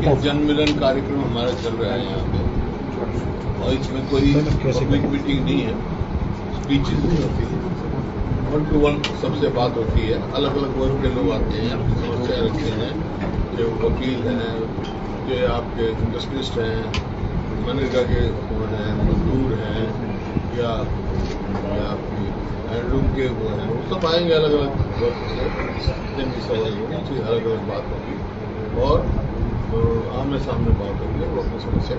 देखिए, जनमिलन कार्यक्रम हमारा चल रहा है यहाँ पे और इसमें कोई पब्लिक मीटिंग नहीं है, स्पीचेस नहीं होती है, 1-to-1 सबसे बात होती है। अलग अलग वर्ग के लोग आते हैं, अपनी समस्याएं रखते हैं, जो वकील हैं, जो आपके इंडस्ट्रिस्ट हैं, मनरेगा के हैं, मजदूर हैं या आपकी हैंडलूम के वो हैं, वो सब आएंगे अलग अलग वर्ग से, जिनकी सही अलग अलग बात होगी और आमने सामने बात होगी। वो अपनी समस्या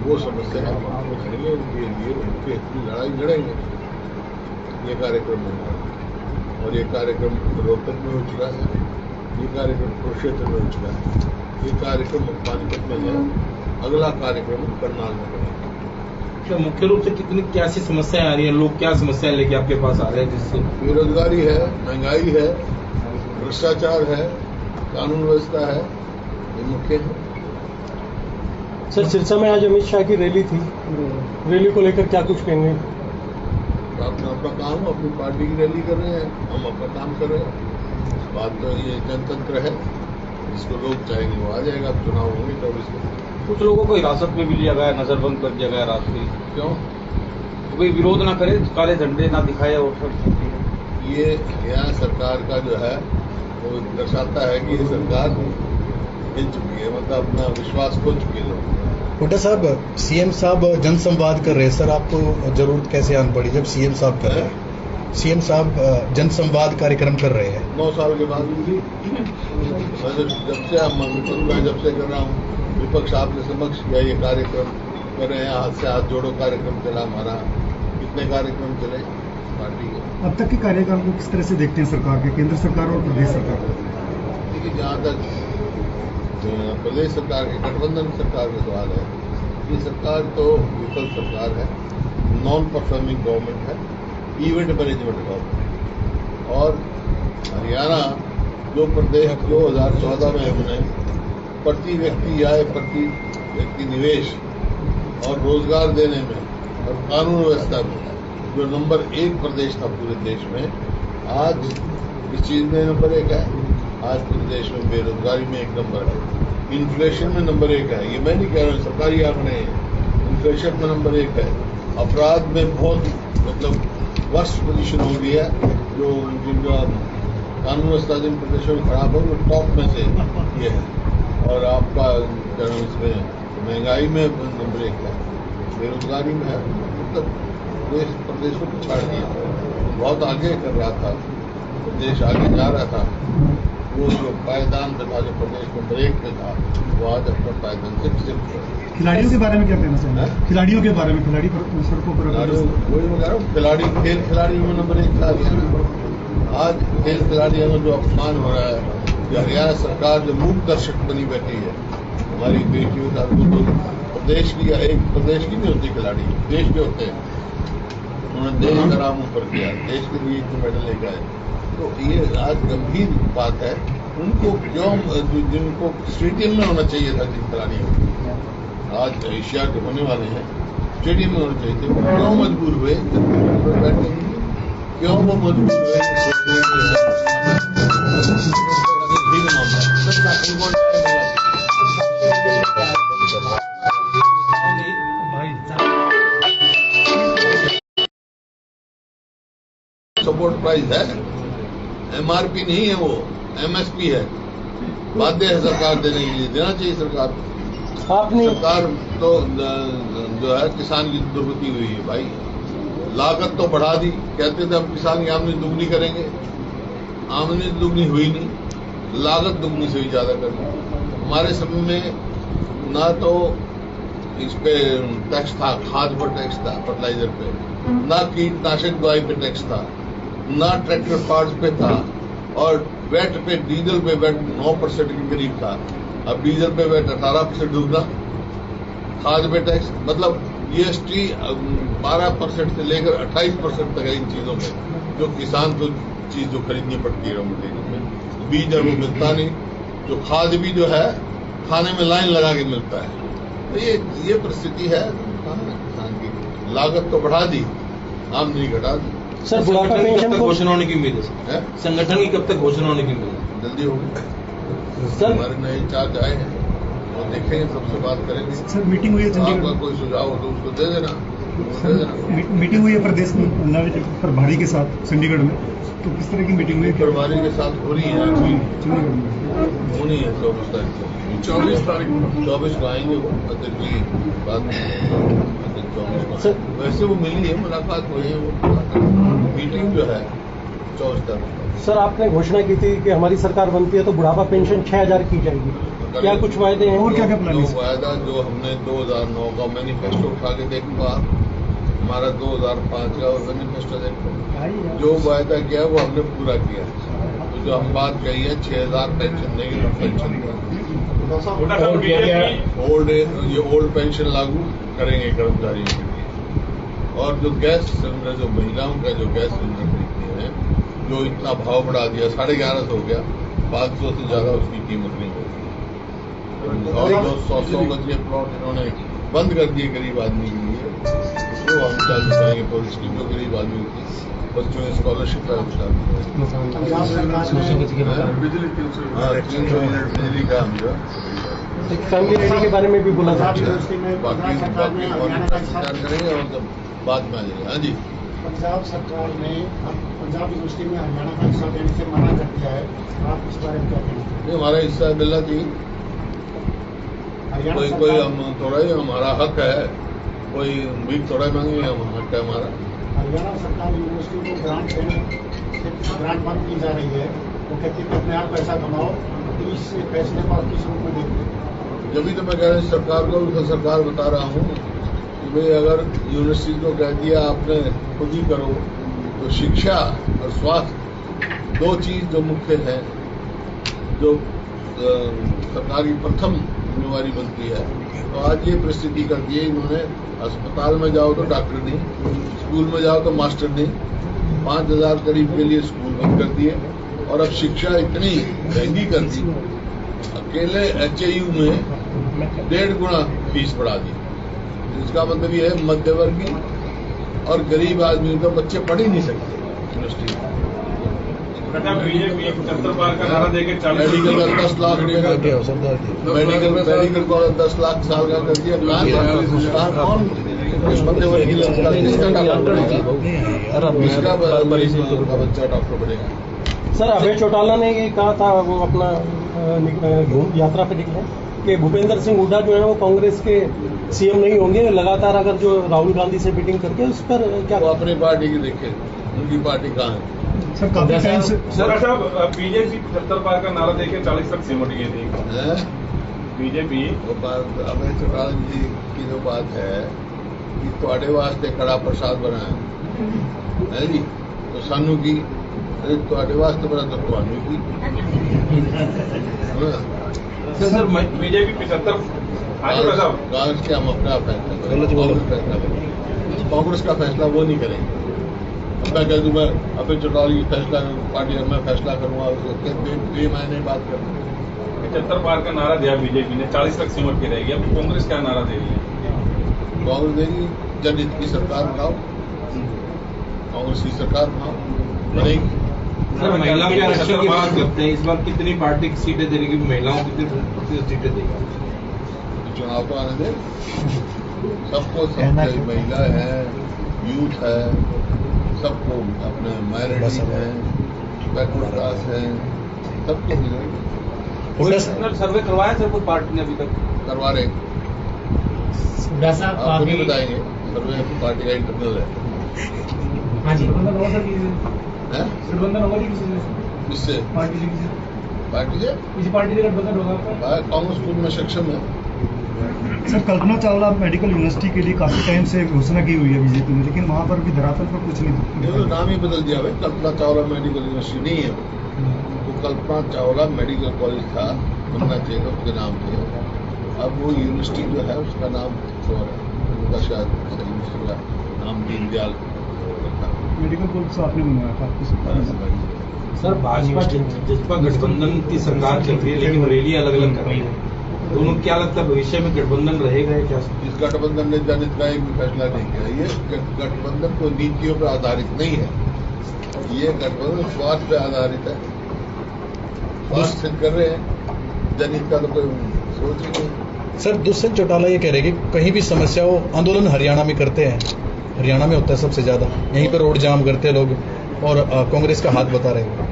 वो समस्या हम आपको करेंगे, उनके लिए उनके लड़ाई लड़ेंगे। ये कार्यक्रम है और ये कार्यक्रम रोहतक में हो चुका है, ये कार्यक्रम कुरुक्षेत्र में हो चुका है, ये कार्यक्रम पानीपत में है, अगला कार्यक्रम करनाल में है। क्या मुख्य रूप से कितनी क्या सी समस्याएं आ रही हैं, लोग क्या समस्याएं लेके आपके पास आ रहे हैं? जिससे बेरोजगारी है, महंगाई है, भ्रष्टाचार है, कानून व्यवस्था है, ये मुख्य है। सर, सिरसा में आज अमित शाह की रैली थी, रैली को लेकर क्या कुछ कहेंगे? अपना काम, अपनी पार्टी की रैली कर रहे हैं, हम अपना काम कर रहे हैं। बात तो ये जनतंत्र है, जिसको लोग चाहेंगे वो आ जाएगा। अब चुनाव होंगे तब इसको। कुछ लोगों को हिरासत में भी लिया गया, नजरबंद कर दिया गया रात में। क्यों? कोई विरोध ना करे, काले झंडे ना दिखाए और सब। ये यहाँ सरकार का जो है वो दर्शाता है कि ये सरकार हिल चुकी है, मतलब अपना विश्वास खो चुके हैं लोग। हुड्डा साहब, सीएम साहब जनसंवाद कर रहे हैं, सर आपको जरूरत कैसे आन पड़ी जब सीएम साहब कर रहे हैं? सीएम साहब जनसंवाद कार्यक्रम कर रहे हैं 9 साल के बाद। जब से मैं जब से कर रहा हूँ, विपक्ष आपके समक्ष किया ये कार्यक्रम कर रहे हैं, हाथ से हाथ जोड़ो कार्यक्रम चला हमारा। कितने कार्यक्रम चले पार्टी के? अब तक के कार्यक्रम को किस तरह से देखते हैं सरकार के, केंद्र सरकार और प्रदेश सरकार? देखिए, जहाँ तक प्रदेश सरकार के गठबंधन सरकार का सवाल है, ये सरकार तो विफल सरकार है, नॉन परफॉर्मिंग गवर्नमेंट है, इवेंट मैनेजमेंट गवर्नमेंट। और हरियाणा जो प्रदेश 2014 में हमने प्रति व्यक्ति आय, प्रति व्यक्ति निवेश और रोजगार देने में और कानून व्यवस्था में जो नंबर 1 प्रदेश था पूरे देश में, आज इस चीज में नंबर 1 है। आज पूरे देश में बेरोजगारी में 1 नंबर है, इन्फ्लेशन में नंबर 1 है। ये मैं नहीं कह रहा हूँ, सरकारी आंकड़े हैं। इन्फ्लेशन में नंबर 1 है। अपराध में बहुत मतलब वर्स्ट पोजीशन हो गई है, जो जिनका कानून व्यवस्था जिन प्रदेशों में खराब है वो टॉप में से ये है। और आपका इसमें महंगाई में नंबर 1 है, बेरोजगारी में है, मतलब प्रदेश को पिछाड़ दिया। बहुत आगे कर रहा था प्रदेश, आगे जा रहा था। वो जो पायदान पे था, जो प्रदेश में ब्रेक पे था, वो आज अपना पायदान से खिलाड़ियों के बारे में क्या कहना चाहिए? खिलाड़ियों के बारे में, खिलाड़ी सड़कों पर वही मैं कह रहा हूँ, खिलाड़ी खेल खिलाड़ियों में नंबर 1 था हरियाणा। आज खेल खिलाड़ियों में जो अपमान हो रहा है, जो हरियाणा सरकार जो मूक दर्शक बनी बैठी है हमारी बेटियों का, तो प्रदेश की एक प्रदेश की नहीं होती खिलाड़ी, देश के होते हैं। उन्होंने देश का नाम ऊपर किया, देश के लिए 1 मेडल लेकर आए। तो ये आज गंभीर बात है। उनको क्यों, जिनको स्टेडियम में होना चाहिए था, जिन खिलाड़ियों आज एशिया के होने वाले हैं, स्टेडियम में होना चाहिए थे, वो क्यों मजबूर हुए बैठने के लिए? क्यों वो मजबूर हुए? सपोर्ट प्राइस है, एमआरपी नहीं है, वो एमएसपी है। बाध्य है सरकार देने के लिए, देना चाहिए सरकार को। आपने सरकार तो जो है किसान की दुर्गति हुई है भाई। लागत तो बढ़ा दी, कहते थे हम किसान की आमदनी दुगनी करेंगे, आमदनी दुगनी हुई नहीं, लागत दुगनी से भी ज्यादा कर दी। हमारे समय में ना तो इस पे टैक्स था, खाद पर टैक्स था, फर्टिलाइजर पे, ना कीटनाशक दवाई पे टैक्स था, ना ट्रैक्टर पार्ट्स पे था, और वैट पे, डीजल पे वैट 9% के करीब था। अब डीजल पे वैट 18% दुगना, खाद पे टैक्स, मतलब जीएसटी 12% से लेकर 28% तक है इन चीजों में, जो किसान को चीज जो खरीदनी पड़ती है रॉ मटेरियल में। बीज है वो मिलता नहीं, जो खाद भी जो है खाने में लाइन लगा के मिलता है। तो ये परिस्थिति है किसान की। लागत तो बढ़ा दी, आमदनी घटा दी। सर, बुढ़ापा पेंशन को घोषणा होने की उम्मीद है, संगठन की कब तक घोषणा होने की उम्मीद है? जल्दी होगी। सर, हमारे नए इंचार्ज आए हैं, वो देखेंगे, सबसे बात करेंगे। सर मीटिंग हुई है आपका चंडीगढ़ कोई सुझाव हो तो उसको दे देना। मीटिंग हुई है प्रदेश प्रभारी के साथ चंडीगढ़ में, तो किस तरह की मीटिंग हुई है? प्रभारी के साथ हो रही है, चंडीगढ़ में होनी है 24 तारीख को। 24 को आएंगे वो अध्यक्ष की बात, अध्यक्ष 24 को। वैसे वो मिली है, मुलाकात हुई है, वो मीटिंग जो है 24 तारीख को। सर आपने घोषणा की थी कि हमारी सरकार बनती है तो बुढ़ापा पेंशन 6,000 की जाएगी, क्या कुछ वायदे हैं? और क्या क्या प्लान जो है? वायदा जो हमने 2009 का मैनिफेस्टो उठा के देखो, हमारा 2005 का मैनिफेस्टो देखो, जो वायदा किया वो हमने पूरा किया। तो जो हम बात कही है 6,000 पेंशन देंगे, पेंशन ओल्ड पेंशन लागू करेंगे कर्मचारियों के लिए। और जो गैस सिलेंडर, जो महिलाओं का जो गैस सिलेंडर खरीदते हैं, जो इतना भाव बढ़ा दिया, 1150 हो गया, 500 से ज्यादा उसकी कीमत नहीं होगी। और जो 100 गज के प्लॉट इन्होंने बंद कर दिए गरीब आदमी के लिए, वो हम चालू करेंगे। पूरी स्कीम जो गरीब आदमी की बच्चों की स्कॉलरशिप है बिजली का हम जो फैमिली रेडी के बारे में भी बोला था। बाकी विचार करेंगे और जब बाद में आ जाएंगे। हाँ जी, पंजाब सरकार ने पंजाब यूनिवर्सिटी में हरियाणा का हिस्सा देने से मना कर दिया है, आप इस बारे में क्या कहेंगे? हमारा हिस्सा मिलना चाहिए। कोई हम थोड़ा ही, हमारा हक है, कोई भी थोड़ा मांगे, हम हक है हमारा। हरियाणा सरकार यूनिवर्सिटी को ग्रांट बंद की जा रही है, वो कहती है अपने आप पैसा कमाओ, तो इस फैसले को आप किस रूप में देखते हैं? जब भी तो मैं कह रहा हूँ सरकार को, उसका सरकार बता रहा हूँ कि भाई अगर यूनिवर्सिटी को कह दिया आपने खुद ही करो, तो शिक्षा और स्वास्थ्य 2 चीज जो मुख्य है, जो सरकार की प्रथम जिम्मेवारी बनती है, तो आज ये परिस्थिति कर दी है इन्होंने। अस्पताल में जाओ तो डॉक्टर नहीं, स्कूल में जाओ तो मास्टर नहीं, 5,000 करीब के लिए स्कूल बंद कर दिए, और अब शिक्षा इतनी महंगी कर दी, अकेले HAU में 1.5 गुना फीस बढ़ा दी। इसका मतलब ये है मध्यवर्गीय और गरीब आदमी तो बच्चे पढ़ ही नहीं सकते यूनिवर्सिटी में। बीजेपी 75 पार का नारा देके मेडिकल का 10 लाख मेडिकल कॉलेज 10 लाख साल का कर दिया। कौन मध्यवर्गीय लगता है? इसका बच्चा डॉक्टर बनेगा। सर अभय चौटाला ने ये कहा था, वो अपना यात्रा पे निकले कि भूपेंद्र सिंह हुड्डा जो है वो कांग्रेस के CM नहीं होंगे लगातार, अगर जो राहुल गांधी से मीटिंग करके उस पर क्या? वो अपनी पार्टी की देखे, उनकी पार्टी कहाँ है? सर काफी टाइम से सर साहब बीजेपी 75 पार का नारा देके 40 तक सिमट गई थी बीजेपी। वो बात अभय चौटाला जी की जो बात है कि थोड़े वास्ते कड़ा प्रसाद बनाया है जी, तो सानू की थोड़े वास्ते बना तो थानू की। सर बीजेपी 75 कांग्रेस के हम अपना फैसला करेंगे, कांग्रेस का फैसला वो नहीं करेंगे। मैं कह दूं मैं अभय चौटाला की फैसला पार्टी मैं फैसला करूंगा, बेमायने बात करूंगा। 75 पार का नारा दिया बीजेपी ने, 40 तक सिमट के रहेगी। अब कांग्रेस क्या नारा दे रही है? कांग्रेस देगी जनहित की सरकार बनाओ, कांग्रेस की सरकार बनाओ बनेगी। सर महिला के आरक्षण की बात करते हैं, इस बार कितनी पार्टी सीटें देगी, महिलाओं को कितनी सीटें देगी? चुनाव तो आने दे, सबको महिला है, यूथ है, सबको अपने माइनॉरिटी है, बैकवर्ड क्लास है, सबको मिलेगी। सर्वे करवाया सर कोई पार्टी ने अभी तक? करवा रहे आपको नहीं बताएंगे, सर्वे पार्टी का इंटरनल है। हाँ जी, गठबंधन होगा किससे? पार्टी से किसी पार्टी से गठबंधन होगा? कांग्रेस खुद में सक्षम है। Sir Kalpana Chawla medical university के लिए काफी टाइम से घोषणा की हुई है बीजेपी ने, लेकिन वहां पर भी धरातल पर कुछ ये नहीं। तो नाम ही बदल दिया भाई, कल्पना चावला मेडिकल यूनिवर्सिटी नहीं है, वो कल्पना चावला मेडिकल कॉलेज था, बनना चाहिए था उसके नाम से। अब वो यूनिवर्सिटी जो है उसका नाम और उनका शायद यूनिवर्सिटी का नाम दीनदयाल रखा। मेडिकल कॉलेज तो आपने बनवाया था। सर भाजपा गठबंधन की सरकार चल रही है, लेकिन रैली अलग अलग कर रही है, दोनों क्या लगता है भविष्य में गठबंधन रहेगा या क्या? इस गठबंधन ने जनहित का एक भी फैसला नहीं किया। ये गठबंधन कोई नीतियों पर आधारित नहीं है, ये गठबंधन स्वार्थ पे आधारित है। स्वार्थ सिद्ध कर रहे हैं, जनहित का तो कोई सोच ही नहीं। सर दुष्यंत चौटाला ये कह रहे हैं कि कहीं भी समस्या हो आंदोलन हरियाणा में करते हैं, हरियाणा में होता है सबसे ज्यादा, यहीं पर रोड जाम करते हैं लोग और कांग्रेस का हाथ बता रहे हैं।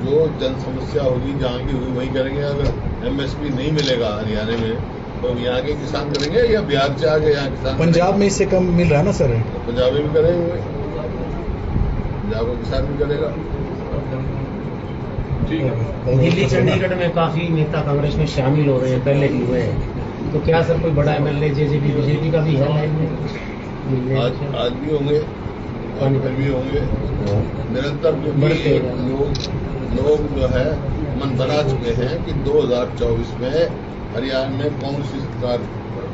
जो जन समस्या होगी जहाँ की हुई वहीं करेंगे। अगर एमएसपी नहीं मिलेगा हरियाणा में तो यहाँ के किसान करेंगे या बिहार से आके यहाँ किसान पंजाब में इससे कम मिल रहा है ना सर? तो पंजाब में भी करेंगे, पंजाब का किसान भी करेगा। ठीक है। दिल्ली चंडीगढ़ में काफी नेता कांग्रेस में शामिल हो रहे हैं, पहले भी हुए हैं, तो क्या सर कोई बड़ा एमएलए जेजेपी बीजेपी का भी है लाइन में? आज भी होंगे और कल भी होंगे निरंतर, क्योंकि लोग जो है मन बना चुके हैं कि 2024 में हरियाणा में कांग्रेस की सरकार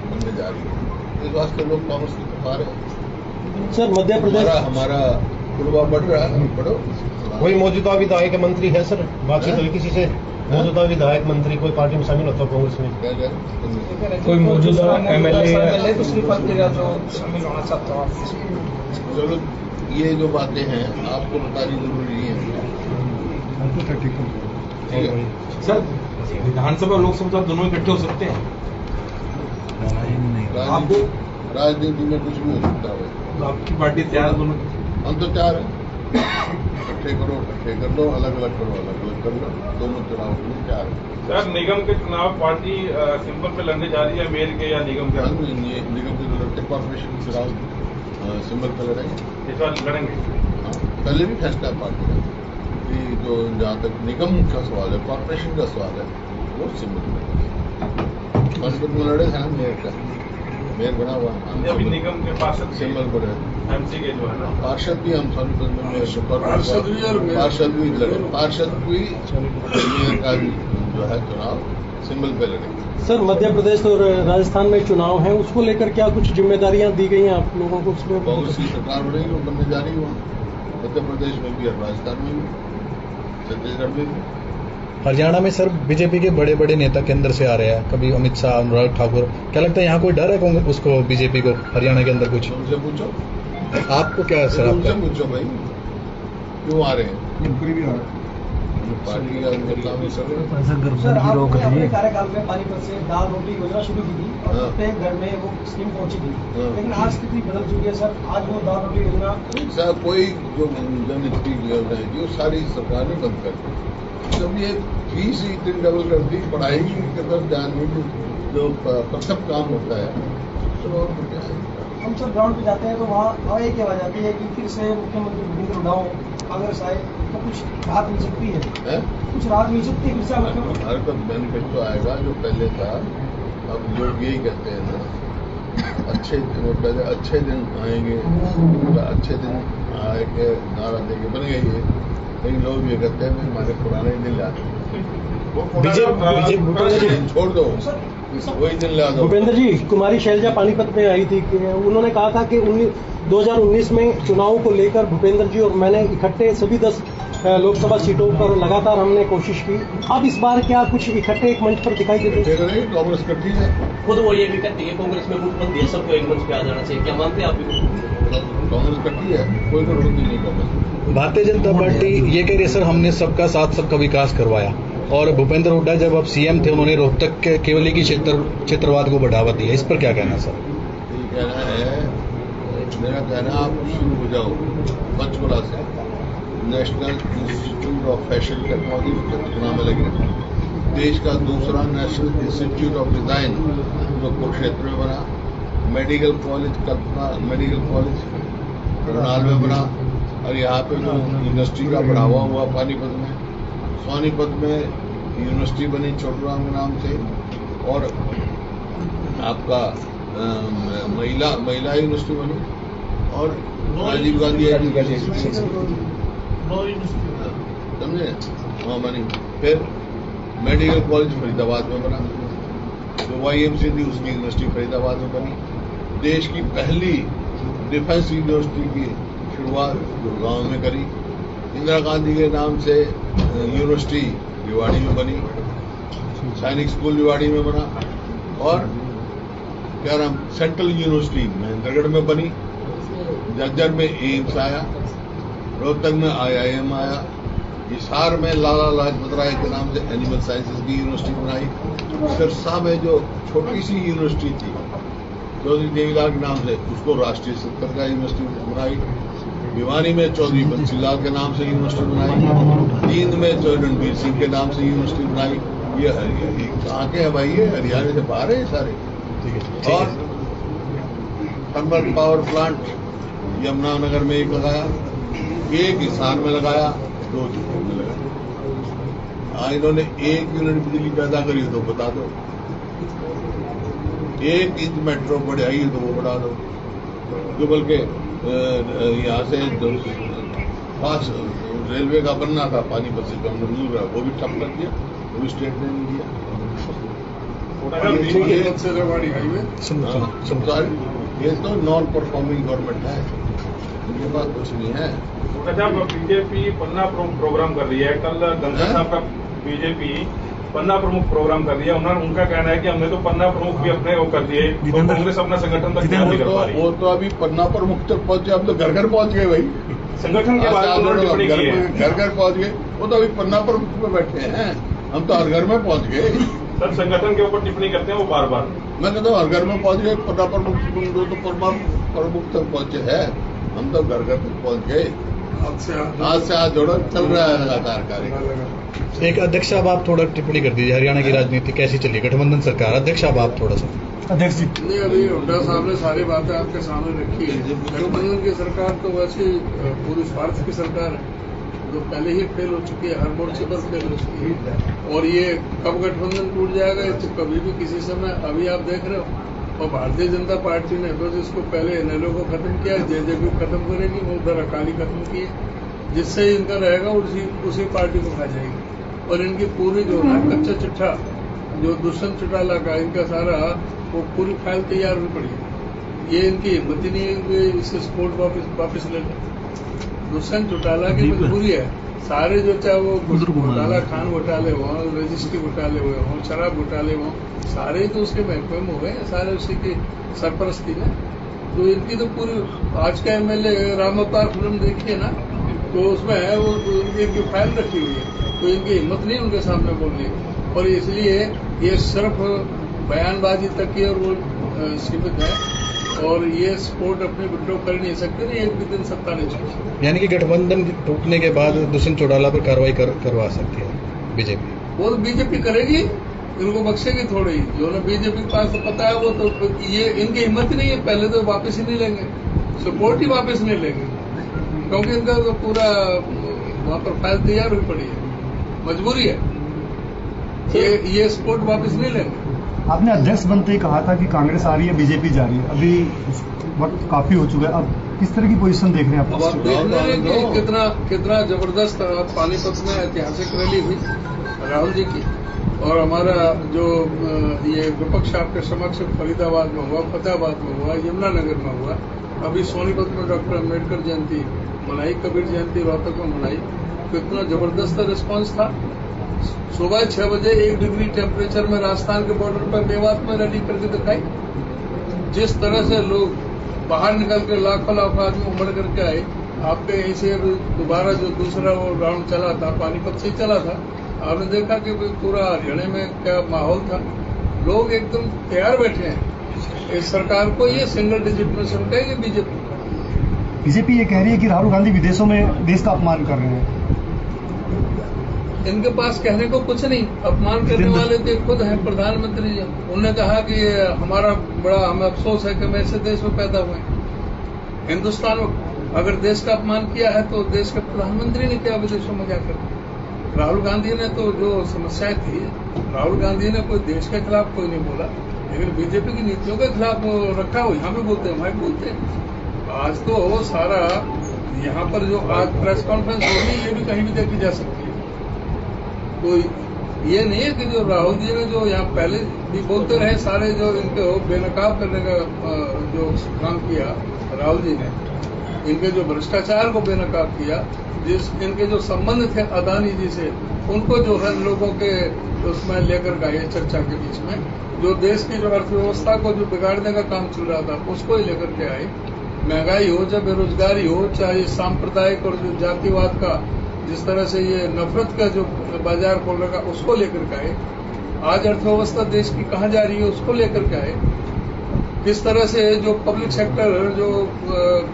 बनने जा रही है। इस वास्ते लोग कांग्रेस की तरफ आ रहे हैं। सर मध्य प्रदेश हमारा कुर्बा बढ़ रहा है, बढ़ो। कोई मौजूदा विधायक मंत्री है सर? बाकी तो किसी से मौजूदा विधायक मंत्री कोई पार्टी में शामिल होता कांग्रेस में? क्या कोई मौजूदा एमएलए दूसरी पार्टी का जो शामिल होना चाहता हूँ? चलो ये जो बातें हैं आपको बतानी जरूरी है। ठीक है सर, विधानसभा लोकसभा दोनों इकट्ठे हो सकते हैं? राजनीति में कुछ भी हो सकता है। तो आपकी पार्टी तैयार दोनों? हम तो तैयार हैं। इकट्ठे करो, इकट्ठे कर लो, अलग अलग करो, अलग अलग कर लो, दोनों चुनाव के लिए तैयार है। सर निगम के चुनाव पार्टी सिंबल पे लड़ने जा रही है, मेयर के या निगम के? निगम के लड़ते कॉर्पोरेशन के चुनाव सिंबल पे लड़ेंगे, इस बार लड़ेंगे। पहले भी फैसला है पार्टी का कि जो जहाँ तक निगम का सवाल है, कॉर्पोरेशन का सवाल है, वो सिंबल पे पानीपत में लड़े थे ना मेयर बना हुआ है। अभी निगम के पार्षद सिंबल पर है, एमसी के जो है ना पार्षद भी हम सोनीपत में पार्षद भी लड़े, पार्षद भी मेयर का भी जो है चुनाव सिंबल पे लड़ेंगे। सर मध्य प्रदेश और राजस्थान में चुनाव है, उसको लेकर क्या कुछ जिम्मेदारियां दी गई हैं आप लोगों को? उसमें कांग्रेस की सरकार बनेगी, वो बनने जा रही है मध्य प्रदेश में भी और राजस्थान में भी, छत्तीसगढ़ में भी। हरियाणा में सर बीजेपी के बड़े बड़े नेता केंद्र से आ रहे हैं, कभी अमित शाह, अनुराग ठाकुर, क्या लगता है यहाँ कोई डर है कांग्रेस उसको, बीजेपी को हरियाणा के अंदर कुछ? उनसे पूछो, आपको क्या है सर? उनसे आपका पूछो भाई क्यों आ रहे हैं? नौकरी भी आ रहा है। पार्टी का उनका काम ही सब है। सर आपने अपने कार्यकाल में पानीपत से दाल रोटी योजना शुरू की थी और हाँ। प्रत्येक घर में वो स्कीम पहुंची थी, हाँ। लेकिन आज स्थिति बदल चुकी है सर। आज वो दाल रोटी योजना ऐसा कोई जो जनहित योजना है वो सारी सरकार ने बंद कर दी। जब ये फीस ही इतनी डबल कर दी, पढ़ाई की तरफ ध्यान नहीं, जो प्रथम काम होता है तो हम सब ग्राउंड पे जाते हैं तो वहाँ एक आवाज आती है कि फिर से मुख्यमंत्री भूपेंद्र उड़ाओ कांग्रेस आए तो कुछ राहत मिल सकती है, कुछ राहत मिल सकती है फिर से मुख्यमंत्री? हर का बेनिफिट तो आएगा जो पहले था। अब लोग यही कहते हैं ना, अच्छे दिन पहले अच्छे दिन आएंगे, अच्छे दिन आएंगे नारा देके बन गई है, लेकिन लोग ये कहते हैं हमारे पुराने दिन ला बीजेपी छोड़ दो, वही दिन ला दो। भूपेंद्र जी, कुमारी शैलजा पानीपत में आई थी, उन्होंने कहा था कि 2019 में चुनाव को लेकर भूपेंद्र जी और मैंने इकट्ठे सभी 10 लोकसभा सीटों पर लगातार हमने कोशिश की। अब इस बार क्या कुछ इकट्ठे एक मंच पर दिखाई देते हैं? कांग्रेस करती है, खुद वो ये भी कहती है कांग्रेस में गुटबंदी है, सबको एक मंच पे आ जाना चाहिए, क्या मानते हैं आप भी? कांग्रेस करती है, कोई गुटबंदी नहीं कांग्रेस। भारतीय जनता पार्टी ये कह रही है सर हमने सबका साथ सबका विकास करवाया, और भूपेंद्र हुड्डा जब आप सीएम थे उन्होंने रोहतक के केवली की क्षेत्रवाद को बढ़ावा दिया, इस पर क्या कहना सर? ये कहना है, मेरा कहना आप शुरू हो जाओ पंचकुला से, national institute of fashion technology Panchkula में लगे, देश का दूसरा नेशनल इंस्टीट्यूट ऑफ डिजाइन जो कुरुक्षेत्र में बना, मेडिकल कॉलेज कल्पना मेडिकल कॉलेज करनाल में बना, और यहाँ पे जो यूनिवर्सिटी का बढ़ावा हुआ पानीपत में, सोनीपत में यूनिवर्सिटी बनी छोटूराम के नाम से, और आपका महिला यूनिवर्सिटी बनी, और राजीव गांधी समझे वहाँ बनी। फिर मेडिकल कॉलेज फरीदाबाद में बना, जो YMCA थी उसकी यूनिवर्सिटी फरीदाबाद में बनी। देश की पहली डिफेंस यूनिवर्सिटी की शुरुआत गुड़गांव में करी, इंदिरा गांधी के नाम से यूनिवर्सिटी रिवाड़ी में बनी, सैनिक स्कूल रिवाड़ी में बना, और क्या नाम सेंट्रल यूनिवर्सिटी महेंद्रगढ़ में बनी, जज्जर में एम्स आया, रोहतक में IIM आया, हिसार में लाला लाजपत राय के नाम से एनिमल साइंसेज की यूनिवर्सिटी बनाई, सिरसा में जो छोटी सी यूनिवर्सिटी थी चौधरी देवीलाल के नाम से, उसको राष्ट्रीय स्तर का यूनिवर्सिटी बनाई। भिवानी में चौधरी बंसीलाल के नाम से यूनिवर्सिटी बनाई। जींद में चौधरी रणबीर सिंह के नाम से यूनिवर्सिटी बनाई। ये कहाँ के है भाई? ये हरियाणा से बाहर है सारे। और थर्मल पावर प्लांट यमुनानगर में एक लगाया, एक हिसार में लगाया, 2 जोधपुर में लगाया। इन्होंने 1 यूनिट बिजली पैदा करी तो बता दो, 1 इंच मेट्रो बढ़ाई तो वो बढ़ा दो। जो बल्कि यहाँ से पास रेलवे का बनना था पानीपत से मंजूर है, वो भी ठप कर दिया, वो भी स्टेट ने नहीं दिया। ये तो नॉन परफॉर्मिंग गवर्नमेंट है, उनके पास कुछ नहीं है। बीजेपी पन्ना प्रमुख प्रोग्राम कर रही है। कल गंगा साहब का बीजेपी पन्ना प्रमुख प्रोग्राम कर रही है। उनका कहना है कि हमने तो पन्ना प्रमुख भी अपने वो कर दिए, तो कांग्रेस अपना संगठन तक नहीं कर पा रही। वो तो अभी पन्ना प्रमुख तक पहुंचे, हम तो घर घर पहुंच गए भाई। संगठन के बारे में घर घर पहुंच गए, वो तो अभी पन्ना प्रमुख पे बैठे हैं, हम तो हर घर में पहुंच गए। सर संगठन के ऊपर टिप्पणी करते हैं वो बार बार। मैंने तो हर घर में पहुंच गए, पन्ना प्रमुख तो प्रमुख तक पहुंचे हैं, हम तो घर घर तक पहुंच गए। आज से आज जोड़ो चल रहा है लगातार कार्य। एक अध्यक्ष साहब आप थोड़ा टिप्पणी कर दीजिए, हरियाणा की राजनीति कैसी चली, गठबंधन सरकार। अध्यक्ष साहब आप थोड़ा सा। अध्यक्ष जी नहीं, अभी हुड्डा साहब ने सारी बातें आपके सामने रखी है। गठबंधन की सरकार तो वैसे पूरी स्वार्थ की सरकार है, जो पहले ही फेल हो चुकी है, हर मोर्चे पर फेल हो चुकी है। और ये कब गठबंधन टूट जाएगा ये तो कभी भी किसी समय, अभी आप देख रहे हो। और भारतीय जनता पार्टी ने तो जिसको पहले एनएलओ को खत्म किया, जेजेपी को खत्म करेगी, वो उधर अकाली खत्म की, जिससे इनका रहेगा उसी पार्टी को खा जाएगी। और इनकी पूरी जो है कच्चा चिट्ठा जो दुष्यंत चौटाला का, इनका सारा वो पूरी फाइल तैयार हुई पड़ी है। ये इनकी हिम्मत ही नहीं है कि इसे सपोर्ट वापस ले लें। दुष्यंत चौटाला की मजबूरी है, सारे जो चाहे वो घोटाला, खान घोटाले हो, रजिस्ट्री घोटाले हुए हों, शराब घोटाले हों, सारे तो उसके महकमे में हो गए, सारे उसी की सरपरस्ती में। तो इनकी तो पूरी, आज का एमएलए राम अवतार फिल्म देखिए ना, तो उसमें है वो इनकी फाइल रखी हुई है, तो इनकी हिम्मत नहीं उनके सामने बोलने। और इसलिए ये सिर्फ बयानबाजी तक ही और वो सीमित है, और ये सपोर्ट अपने विड्रॉ कर नहीं सकते, नहीं एक भी दिन सत्ता नहीं छोड़ सकते। यानी कि गठबंधन टूटने के बाद दुष्यंत चौटाला पर कार्रवाई करवा सकती है बीजेपी। वो तो बीजेपी करेगी, इनको बख्शेगी थोड़ी। जो ना बीजेपी के पास तो पता है, वो तो ये इनकी हिम्मत ही नहीं है, पहले तो वापस ही नहीं लेंगे, सपोर्ट ही वापस नहीं लेंगे, क्योंकि इनका तो पूरा वहां पर फाइल तैयार हुई पड़ी है, मजबूरी है, ये सपोर्ट वापस नहीं लेंगे। आपने अध्यक्ष बनते ही कहा था कि कांग्रेस आ रही है, बीजेपी जा रही है, अभी वक्त काफी हो चुका है, अब किस तरह की पोजीशन देख रहे हैं आप? अब आप देख रहे हैं कि कितना जबरदस्त पानीपत में ऐतिहासिक रैली हुई राहुल जी की, और हमारा जो ये विपक्ष आपके समक्ष फरीदाबाद में हुआ, फतेहाबाद में हुआ, यमुनानगर में हुआ, अभी सोनीपत में डॉक्टर अम्बेडकर जयंती मनाई, कबीर जयंती रोहतक में मनाई। कितना जबरदस्त रिस्पांस था। सुबह 6 बजे 1 डिग्री टेम्परेचर में राजस्थान के बॉर्डर पर मेवात में रैली करके दिखाई। जिस तरह से लोग बाहर निकल के लाखों आदमी उमड़ करके आए। आपके यहीं से दोबारा जो दूसरा वो राउंड चला था, पानीपत से चला था, आपने देखा कि पूरा हरियाणा में क्या माहौल था। लोग एकदम तैयार बैठे हैं इस सरकार को ये सिंगल डिजिट में सरकाएगी बीजेपी ये कह रही है कि राहुल गांधी विदेशों में देश का अपमान कर रहे हैं। इनके पास कहने को कुछ नहीं, अपमान करने वाले तो खुद हैं प्रधानमंत्री जी। उन्होंने कहा कि हमारा बड़ा हमें अफसोस है कि हम ऐसे देश में पैदा हुए। हिंदुस्तान में अगर देश का अपमान किया है तो देश के प्रधानमंत्री ने किया विदेशों में जाकर। राहुल गांधी ने तो जो समस्याएं थी, राहुल गांधी ने कोई देश के खिलाफ कोई नहीं बोला, लेकिन बीजेपी की नीतियों के खिलाफ रखा हो, यहाँ भी बोलते हैं, वहां बोलते हैं। आज तो सारा यहाँ पर जो आज प्रेस कॉन्फ्रेंस होगी ये भी कहीं भी देखी जा सकती है। तो ये नहीं है कि जो राहुल जी ने जो यहाँ पहले भी बोलते रहे, सारे जो इनके बेनकाब करने का जो काम किया राहुल जी ने, इनके जो भ्रष्टाचार को बेनकाब किया, इनके जो संबंध थे अदानी जी से, उनको जो है लोगों के उसमें लेकर गए चर्चा के बीच में, जो देश की जो अर्थव्यवस्था को जो बिगाड़ने का काम चल रहा था उसको ही लेकर के आए। महंगाई हो, चाहे बेरोजगारी हो, चाहे सांप्रदायिक और जो जातिवाद का जिस तरह से ये नफरत का जो बाजार खोल रखा उसको लेकर के आए। आज अर्थव्यवस्था देश की कहाँ जा रही है उसको लेकर के आए। किस तरह से जो पब्लिक सेक्टर जो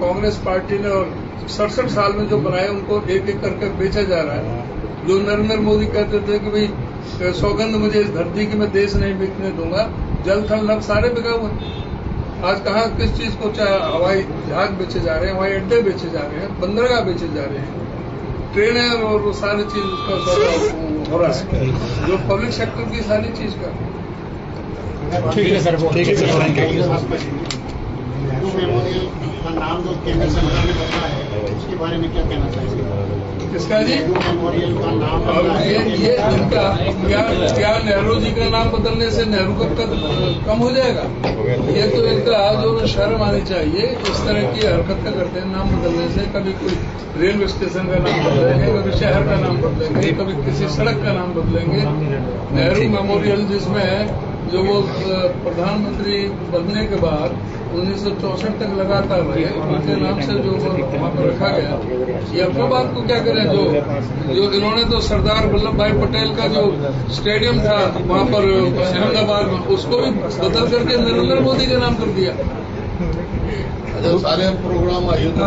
कांग्रेस पार्टी ने और 67 साल में जो बनाए उनको एक एक करके बेचा जा रहा है। जो नरेंद्र मोदी कहते थे कि भाई सौगंध मुझे इस धरती की मैं देश नहीं बिकने दूंगा, जल थल नभ सारे बिका हुए। आज कहाँ किस चीज को, चाहे हवाई जहाज बेचे जा रहे हैं, हवाई अड्डे बेचे जा रहे हैं, बंदरगाह बेचे जा रहे हैं, ट्रेनें और वो सारी चीज उसका सौदा हो रहा है, जो पब्लिक सेक्टर की सारी चीज का। ठीक है sir, thank you. Nehru memorial का नाम जो केंद्र सरकार ने बदला है उसके बारे में क्या कहना चाहिए? किसका जी? नेहरू मेमोरियल का नाम बदला है। ये इनका क्या नेहरू जी का नाम बदलने से नेहरू का कद कम हो जाएगा? ये तो इनका जो शर्म आनी चाहिए। इस तरह की हरकत का करते हैं नाम बदलने से। कभी कोई रेलवे स्टेशन का नाम बदलेंगे, कभी शहर का नाम बदलेंगे, कभी किसी सड़क का नाम बदलेंगे। नेहरू मेमोरियल जिसमें जो वो प्रधानमंत्री बनने के बाद 1964 तक लगातार रहे, उनके नाम से जो वहाँ पर रखा गया, ये अपनी बात को क्या करें। जो इन्होंने तो सरदार वल्लभ भाई पटेल का जो स्टेडियम था वहाँ पर अहमदाबाद में, उसको भी बदल करके नरेंद्र मोदी का नाम कर दिया। सारे प्रोग्राम आयुक्त